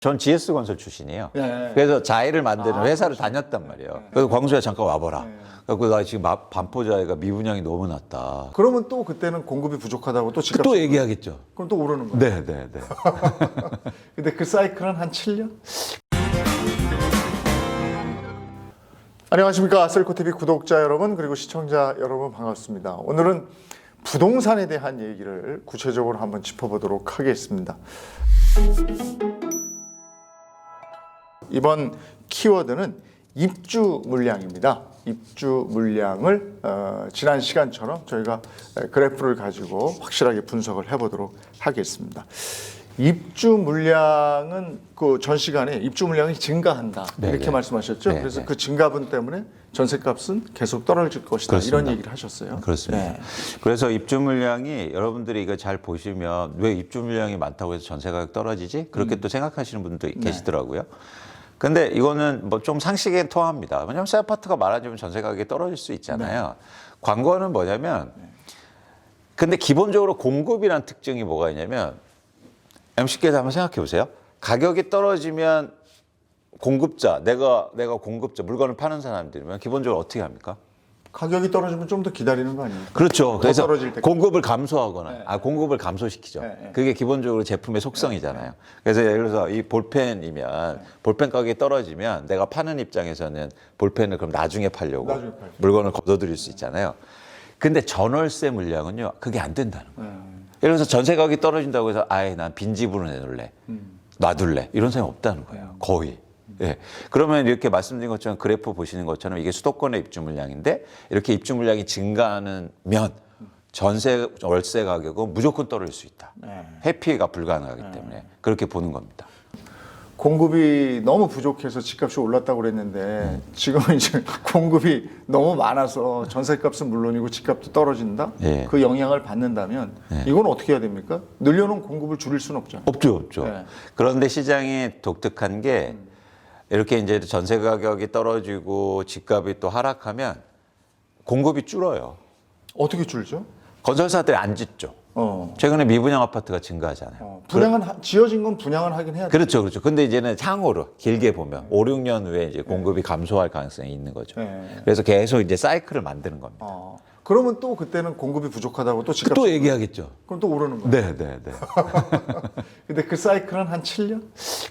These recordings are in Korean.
전 GS건설 출신이에요. 네. 그래서 자회를 만드는 회사를 그렇죠. 다녔단 말이에요. 그래서 광수야 잠깐 와봐라. 네. 그래서 나 지금 반포자회가 미분양이 너무 낮다. 그러면 또 그때는 공급이 부족하다고 또 집값 또 얘기하겠죠. 그럼 또 오르는 거예요. 네, 네, 네. 근데 그 사이클은 한 7년? 안녕하십니까. 셀코TV 구독자 여러분 그리고 시청자 여러분 반갑습니다. 오늘은 부동산에 대한 얘기를 구체적으로 한번 짚어보도록 하겠습니다. 이번 키워드는 입주 물량입니다. 입주 물량을 지난 시간처럼 저희가 그래프를 가지고 확실하게 분석을 해보도록 하겠습니다. 입주 물량은 그 전 시간에 입주 물량이 증가한다 이렇게 네네. 말씀하셨죠. 네네. 그래서 그 증가분 때문에 전세값은 계속 떨어질 것이다 그렇습니다. 이런 얘기를 하셨어요. 그렇습니다. 네. 그래서 입주 물량이 여러분들이 이거 잘 보시면 왜 입주 물량이 많다고 해서 전세 가격 떨어지지? 그렇게 또 생각하시는 분도 계시더라고요. 근데 이거는 뭐 좀 상식에 통합니다. 왜냐하면 새 아파트가 많아지면 전세 가격이 떨어질 수 있잖아요. 관건은 뭐냐면 근데 기본적으로 공급이란 특징이 뭐가 있냐면 MC께서 한번 생각해 보세요. 가격이 떨어지면 공급자, 내가 공급자, 물건을 파는 사람들이면 기본적으로 어떻게 합니까? 가격이 떨어지면 좀 더 기다리는 거 아닙니까? 그렇죠. 그래서 떨어질 때까지. 공급을 감소하거나, 네. 공급을 감소시키죠. 네. 그게 기본적으로 제품의 속성이잖아요. 그래서 예를 들어서 이 볼펜이면 볼펜 가격이 떨어지면 내가 파는 입장에서는 볼펜을 그럼 나중에 팔려고 나중에 팔죠. 물건을 걷어들일 수 있잖아요. 근데 전월세 물량은요, 그게 안 된다는 거예요. 예를 들어서 전세 가격이 떨어진다고 해서 아예 난 빈집으로 내놓을래, 놔둘래 이런 생각 없다는 거예요. 거의. 예. 그러면 이렇게 말씀드린 것처럼 그래프 보시는 것처럼 이게 수도권의 입주 물량인데 이렇게 입주 물량이 증가하는 면 전세 월세 가격은 무조건 떨어질 수 있다. 회피가 불가능하기 때문에 그렇게 보는 겁니다. 공급이 너무 부족해서 집값이 올랐다고 그랬는데 지금은 이제 공급이 너무 많아서 전세값은 물론이고 집값도 떨어진다. 예. 그 영향을 받는다면 이건 어떻게 해야 됩니까? 늘려놓은 공급을 줄일 수는 없잖아요. 없죠. 네. 그런데 시장이 독특한 게 이렇게 이제 전세 가격이 떨어지고 집값이 또 하락하면 공급이 줄어요. 어떻게 줄죠? 건설사들이 안 짓죠. 어. 최근에 미분양 아파트가 증가하잖아요. 분양은 지어진 건 분양은 하긴 해야 돼. 그렇죠. 근데 이제는 향후로 길게 보면 5, 6년 후에 이제 공급이 감소할 가능성이 있는 거죠. 네. 그래서 계속 이제 사이클을 만드는 겁니다. 그러면 또 그때는 공급이 부족하다고 또 집값 또 얘기하겠죠. 그럼 또 오르는 거예요. 네. 근데 그 사이클은 한 7년?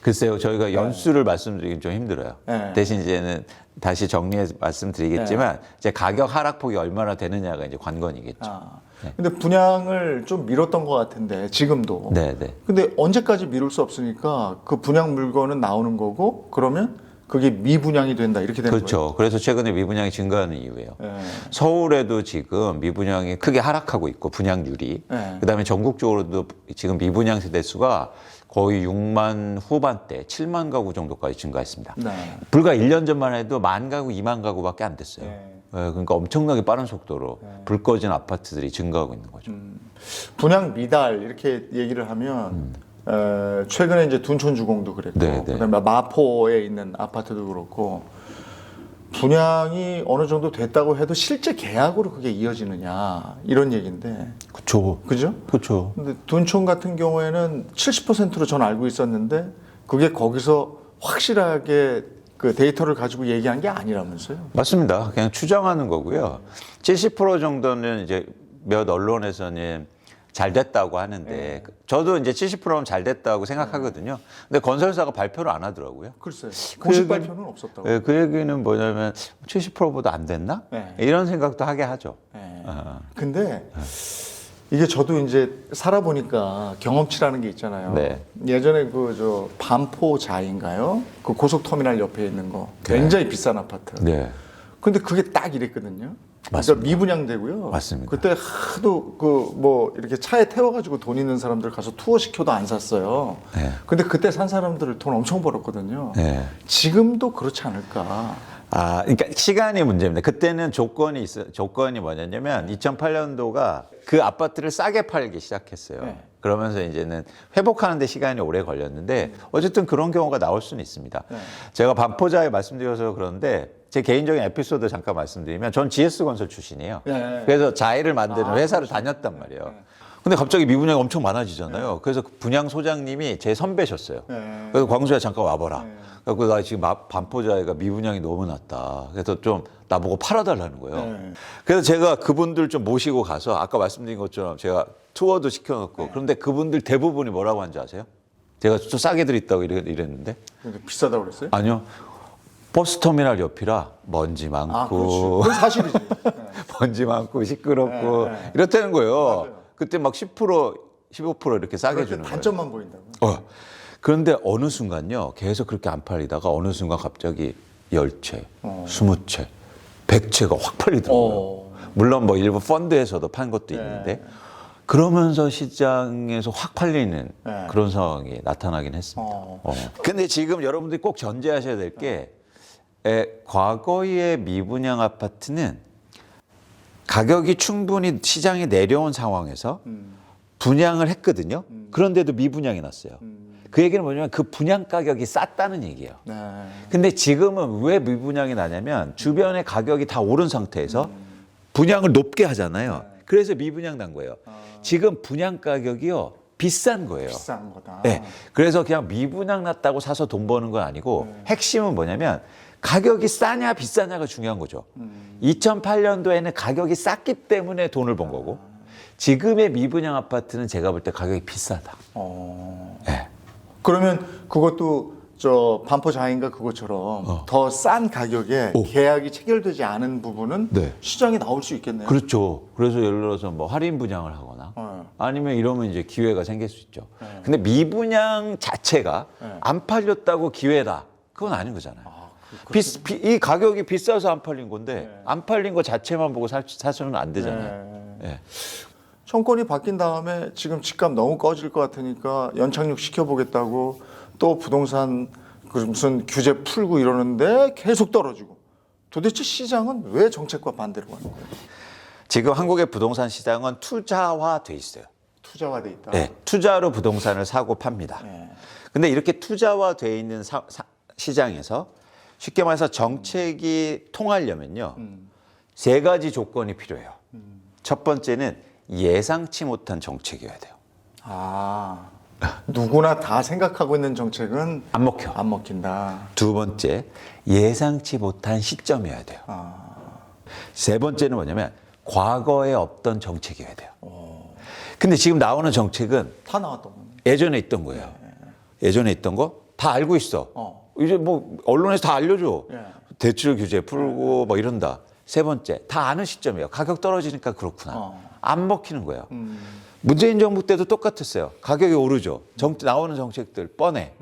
글쎄요, 저희가 연수를 말씀드리긴 좀 힘들어요. 네. 대신 이제는 다시 정리해서 말씀드리겠지만 이제 가격 하락폭이 얼마나 되느냐가 이제 관건이겠죠. 근데 분양을 좀 미뤘던 것 같은데 지금도. 네. 근데 언제까지 미룰 수 없으니까 그 분양 물건은 나오는 거고 그러면 그게 미분양이 된다 이렇게 되는 거예요. 그렇죠. 그래서 최근에 미분양이 증가하는 이유예요. 네. 서울에도 지금 미분양이 크게 하락하고 있고 분양률이. 네. 그다음에 전국적으로도 지금 미분양 세대 수가 거의 6만 후반대, 7만 가구 정도까지 증가했습니다. 네. 불과 1년 전만 해도 1만 가구, 2만 가구밖에 안 됐어요. 네. 그러니까 엄청나게 빠른 속도로 불 꺼진 아파트들이 증가하고 있는 거죠. 분양 미달 이렇게 얘기를 하면 최근에 이제 둔촌주공도 그랬고 네. 그다음에 마포에 있는 아파트도 그렇고 분양이 어느 정도 됐다고 해도 실제 계약으로 그게 이어지느냐 이런 얘기인데 그렇죠. 그죠? 그렇죠. 근데 둔촌 같은 경우에는 70%로 전 알고 있었는데 그게 거기서 확실하게 그 데이터를 가지고 얘기한 게 아니라면서요? 맞습니다. 그냥 추정하는 거고요. 70% 정도는 이제 몇 언론에서는 잘 됐다고 하는데 저도 이제 70%면 잘 됐다고 생각하거든요. 근데 건설사가 발표를 안 하더라고요. 글쎄요. 그 공식 얘기- 발표는 없었다고. 네, 그 얘기는 뭐냐면 70%보다 안 됐나? 네. 이런 생각도 하게 하죠. 네. 어. 근데 이게 저도 이제 살아보니까 경험치라는 게 있잖아요. 네. 예전에 그 저 반포자인가요? 그 고속터미널 옆에 있는 거 굉장히 비싼 아파트. 네. 근데 그게 딱 이랬거든요. 맞습니다. 그러니까 미분양되고요. 맞습니다. 그때 하도 그 뭐 이렇게 차에 태워가지고 돈 있는 사람들 가서 투어 시켜도 안 샀어요. 네. 근데 그때 산 사람들을 돈 엄청 벌었거든요. 네. 지금도 그렇지 않을까. 그러니까 시간이 문제입니다. 그때는 조건이 뭐냐면 2008년도가 그 아파트를 싸게 팔기 시작했어요. 네. 그러면서 이제는 회복하는 데 시간이 오래 걸렸는데 어쨌든 그런 경우가 나올 수는 있습니다. 네. 제가 반포자에 말씀드려서 그런데 제 개인적인 에피소드 잠깐 말씀드리면 전 GS건설 출신이에요. 네. 그래서 자회를 만드는 회사를 다녔단 말이에요. 근데 갑자기 미분양이 엄청 많아지잖아요. 그래서 그 분양 소장님이 제 선배셨어요. 네. 그래서 광수야 잠깐 와봐라. 네. 그래서 나 지금 반포자에가 미분양이 너무 났다. 그래서 좀 나보고 팔아달라는 거예요. 네. 그래서 제가 그분들 좀 모시고 가서 아까 말씀드린 것처럼 제가 투어도 시켜놓고 그런데 그분들 대부분이 뭐라고 하는지 아세요? 제가 좀 싸게 드렸다고 이랬는데 근데 비싸다고 그랬어요? 아니요. 버스터미널 옆이라 먼지 많고 아, 그렇지. 그건 사실이지. 네. 먼지 많고 시끄럽고 네, 네. 이렇다는 거예요. 맞아요. 그때 막 10%, 15% 이렇게 싸게 그럴 때 주는 거예요. 단점만 보인다고. 그런데 어느 순간요. 계속 그렇게 안 팔리다가 어느 순간 갑자기 10채, 20채, 100채가 확 팔리더라고요. 물론 뭐 일부 펀드에서도 판 것도 있는데 그러면서 시장에서 확 팔리는 네. 그런 상황이 나타나긴 했습니다. 근데 지금 여러분들이 꼭 전제하셔야 될 게 과거의 미분양 아파트는 가격이 충분히 시장에 내려온 상황에서 분양을 했거든요. 그런데도 미분양이 났어요. 그 얘기는 뭐냐면 그 분양 가격이 쌌다는 얘기예요. 네. 근데 지금은 왜 미분양이 나냐면 주변의 가격이 다 오른 상태에서 분양을 높게 하잖아요. 그래서 미분양 난 거예요. 지금 분양 가격이요 비싼 거예요. 비싼 거다. 네. 그래서 그냥 미분양 났다고 사서 돈 버는 건 아니고 핵심은 뭐냐면 가격이 싸냐 비싸냐가 중요한 거죠. 2008년도에는 가격이 쌌기 때문에 돈을 번 거고 지금의 미분양 아파트는 제가 볼 때 가격이 비싸다. 네. 그러면 그것도 저 반포자인가 그것처럼 더 싼 가격에 계약이 체결되지 않은 부분은 네. 시장에 나올 수 있겠네요. 그렇죠. 그래서 예를 들어서 뭐 할인 분양을 하거나 아니면 이러면 이제 기회가 생길 수 있죠. 근데 미분양 자체가 안 팔렸다고 기회다. 그건 아닌 거잖아요. 이 가격이 비싸서 안 팔린 건데 안 팔린 거 자체만 보고 사서는 안 되잖아요. 네. 정권이 바뀐 다음에 지금 집값 너무 꺼질 것 같으니까 연착륙 시켜보겠다고 또 부동산 그 무슨 규제 풀고 이러는데 계속 떨어지고 도대체 시장은 왜 정책과 반대로 가는 거예요? 지금 한국의 부동산 시장은 투자화돼 있어요. 투자화돼 있다. 네, 투자로 부동산을 사고 팝니다. 근데 이렇게 투자화돼 있는 시장에서 쉽게 말해서 정책이 통하려면요. 세 가지 조건이 필요해요. 첫 번째는 예상치 못한 정책이어야 돼요. 아, 누구나 다 생각하고 있는 정책은 안 먹혀. 안 먹힌다. 두 번째, 예상치 못한 시점이어야 돼요. 세 번째는 뭐냐면 과거에 없던 정책이어야 돼요. 근데 지금 나오는 정책은 다 나왔던 거네. 예전에 있던 거예요. 예전에 있던 거 다 알고 있어. 이제 뭐 언론에서 다 알려줘. 대출 규제 풀고 뭐 이런다. 세 번째, 다 아는 시점이에요. 가격 떨어지니까 그렇구나. 안 먹히는 거예요. 문재인 정부 때도 똑같았어요. 가격이 오르죠. 나오는 정책들 뻔해.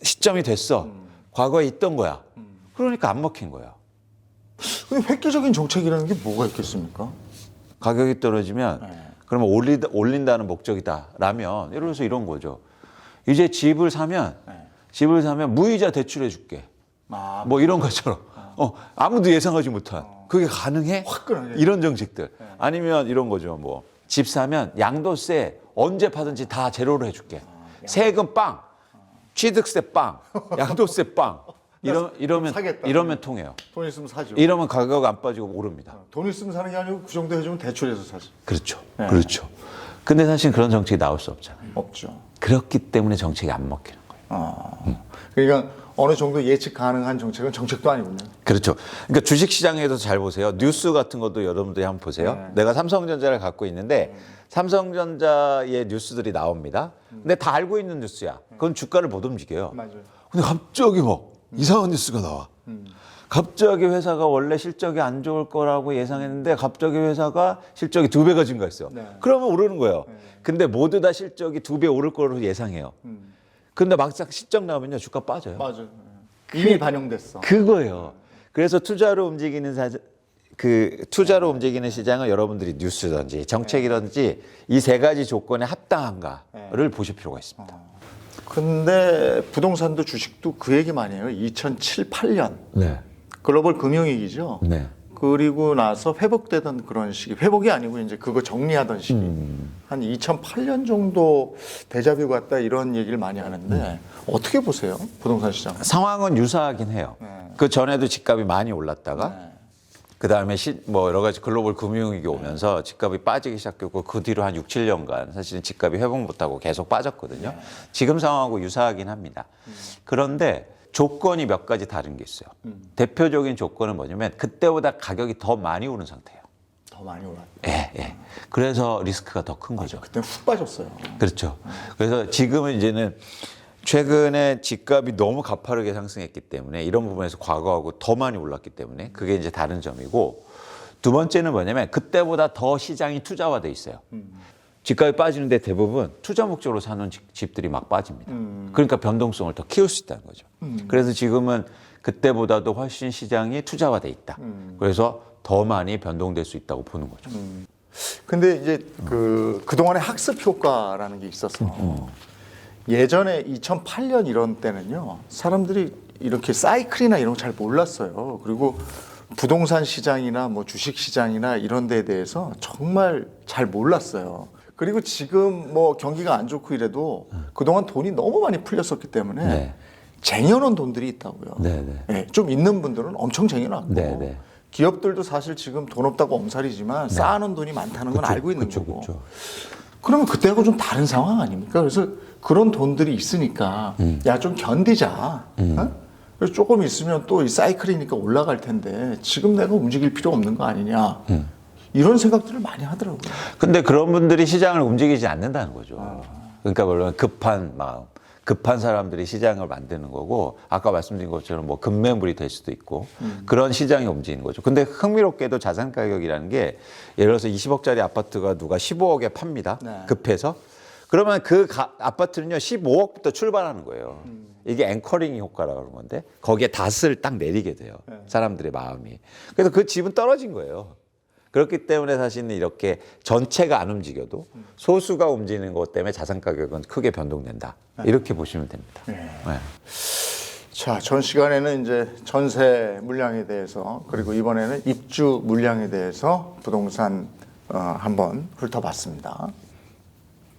시점이 됐어. 과거에 있던 거야. 그러니까 안 먹힌 거야. 근데 획기적인 정책이라는 게 뭐가 있겠습니까? 가격이 떨어지면 그러면 올린다는 목적이다라면 예를 들어서 이런 거죠. 이제 집을 사면 무이자 대출해 줄게. 뭐 이런 것처럼 아무도 예상하지 못한 그게 가능해? 화끈하게. 이런 정책들. 아니면 이런 거죠. 뭐 집 사면 양도세 언제 파든지 다 제로로 해줄게. 세금 빵, 취득세 빵, 양도세 빵. 사겠다. 이러면 통해요. 돈 있으면 사죠. 이러면 가격 안 빠지고 오릅니다. 돈 있으면 사는 게 아니고 그 정도 해주면 대출해서 사지. 그렇죠. 그렇죠. 근데 사실 그런 정책이 나올 수 없잖아요. 없죠. 그렇기 때문에 정책이 안 먹히는 거예요. 그러니까 어느 정도 예측 가능한 정책은 정책도 아니군요. 그렇죠. 그러니까 주식 시장에도 잘 보세요. 뉴스 같은 것도 여러분들이 한번 보세요. 내가 삼성전자를 갖고 있는데 삼성전자의 뉴스들이 나옵니다. 근데 다 알고 있는 뉴스야. 그건 주가를 못 움직여요. 맞아요. 근데 갑자기 뭐 이상한 뉴스가 나와. 갑자기 회사가 원래 실적이 안 좋을 거라고 예상했는데 갑자기 회사가 실적이 2배가 증가했어. 그러면 오르는 거예요. 근데 모두 다 실적이 2배 오를 거로 예상해요. 근데 막상 실적 나오면요 주가 빠져요. 맞아요. 이미 반영됐어. 그거예요. 그래서 투자로 움직이는 움직이는 시장은 여러분들이 뉴스든지 정책이든지 이 세 가지 조건에 합당한가를 보실 필요가 있습니다. 근데 부동산도 주식도 그 얘기 많이 해요. 2007, 8년 네. 글로벌 금융위기죠. 네. 그리고 나서 회복되던 그런 시기. 회복이 아니고 이제 그거 정리하던 시기. 한 2008년 정도 데자뷰 같다 이런 얘기를 많이 하는데 어떻게 보세요? 부동산 시장. 상황은 유사하긴 해요. 그 전에도 집값이 많이 올랐다가 그다음에 뭐 여러 가지 글로벌 금융위기 오면서 집값이 빠지기 시작했고 그 뒤로 한 6, 7년간 사실은 집값이 회복 못하고 계속 빠졌거든요. 지금 상황하고 유사하긴 합니다. 그런데 조건이 몇 가지 다른 게 있어요. 대표적인 조건은 뭐냐면 그때보다 가격이 더 많이 오른 상태예요. 더 많이 올랐죠. 예, 예. 그래서 리스크가 더 큰 거죠. 그때 훅 빠졌어요. 그렇죠. 그래서 지금은 이제는 최근에 집값이 너무 가파르게 상승했기 때문에 이런 부분에서 과거하고 더 많이 올랐기 때문에 그게 이제 다른 점이고 두 번째는 뭐냐면 그때보다 더 시장이 투자화돼 있어요. 집값이 빠지는데 대부분 투자 목적으로 사는 집들이 막 빠집니다. 그러니까 변동성을 더 키울 수 있다는 거죠. 그래서 지금은 그때보다도 훨씬 시장이 투자화돼 있다. 그래서 더 많이 변동될 수 있다고 보는 거죠. 근데 이제 그동안의 학습 효과라는 게 있어서 예전에 2008년 이런 때는요, 사람들이 이렇게 사이클이나 이런 거 잘 몰랐어요. 그리고 부동산 시장이나 뭐 주식 시장이나 이런 데에 대해서 정말 잘 몰랐어요. 그리고 지금 뭐 경기가 안 좋고 이래도 그동안 돈이 너무 많이 풀렸었기 때문에 네. 쟁여놓은 돈들이 있다고요. 네, 네. 네, 좀 있는 분들은 엄청 쟁여놨고 네, 네. 기업들도 사실 지금 돈 없다고 엄살이지만 쌓아놓은 돈이 많다는 건 알고 있는 거고. 그쵸. 그러면 그때하고 좀 다른 상황 아닙니까? 그래서 그런 돈들이 있으니까 야 좀 견디자. 어? 그래서 조금 있으면 또 이 사이클이니까 올라갈 텐데 지금 내가 움직일 필요 없는 거 아니냐. 이런 생각들을 많이 하더라고요. 근데 그런 분들이 시장을 움직이지 않는다는 거죠. 그러니까 물론 급한 마음, 급한 사람들이 시장을 만드는 거고 아까 말씀드린 것처럼 뭐 급매물이 될 수도 있고 그런 시장이 움직이는 거죠. 근데 흥미롭게도 자산 가격이라는 게 예를 들어서 20억짜리 아파트가 누가 15억에 팝니다. 네. 급해서. 그러면 그 아파트는요 15억부터 출발하는 거예요. 이게 앵커링 효과라고 그러는 건데 거기에 닷을 딱 내리게 돼요. 사람들의 마음이. 그래서 그 집은 떨어진 거예요. 그렇기 때문에 사실은 이렇게 전체가 안 움직여도 소수가 움직이는 것 때문에 자산 가격은 크게 변동된다. 이렇게 보시면 됩니다. 네. 자, 전 시간에는 이제 전세 물량에 대해서 그리고 이번에는 입주 물량에 대해서 부동산 한번 훑어봤습니다.